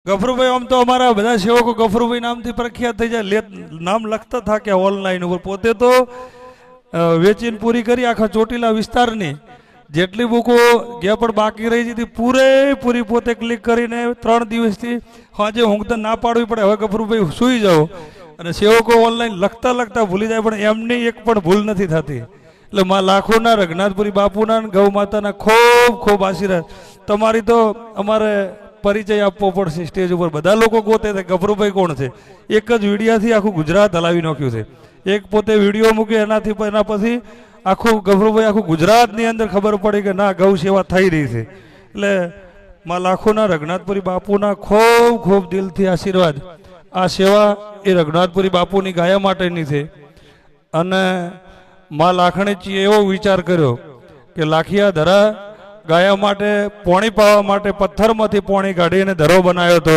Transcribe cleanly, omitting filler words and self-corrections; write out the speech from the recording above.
ગફરુભાઈ આમ તો અમારા બધા સેવકો ગફરુભાઈ નામથી પ્રખ્યાત થઈ જાય, નામ લખતા થાક્યા ઓનલાઈન ઉપર. પોતે તો વેચીને પૂરી કરી આખા ચોટીલા વિસ્તારની જેટલી બુકો ગયા પણ બાકી રહી હતી પૂરેપૂરી પોતે ક્લિક કરીને 3 દિવસથી આજે ઊંઘતા ના પાડવી પડે. હવે ગફરુભાઈ સૂઈ જાઓ અને સેવકો ઓનલાઈન લખતા લખતા ભૂલી જાય, પણ એમની એક પણ ભૂલ નથી થતી. એટલે માં લાખોના રઘનાથપુરી બાપુના ગૌ માતાના ખૂબ ખૂબ આશીર્વાદ. તમારી તો અમારે પરિચય આપવો પડશે સ્ટેજ ઉપર. બધા લોકો ગોતે છે ગફરુભાઈ કોણ છે. એક જ વિડીયાથી આખું ગુજરાત હલાવી નાખ્યું છે. એક પોતે વિડીયો મૂકે એના પછી આખું ગફરુભાઈ આખું ગુજરાતની અંદર ખબર પડી કે ના ગૌ સેવા થઈ રહી છે. એટલે માં લાખોના રઘનાથપુરી બાપુના ખૂબ ખૂબ દિલથી આશીર્વાદ. આ સેવા એ રઘનાથપુરી બાપુની ગાયા માટેની છે. અને માં લાખણીજીએ એવો વિચાર કર્યો કે લાખિયા ધરા ગાયા માટે પોણી પાવા માટે પથ્થરમાંથી પોણી કાઢીને ધરો બનાવ્યો હતો.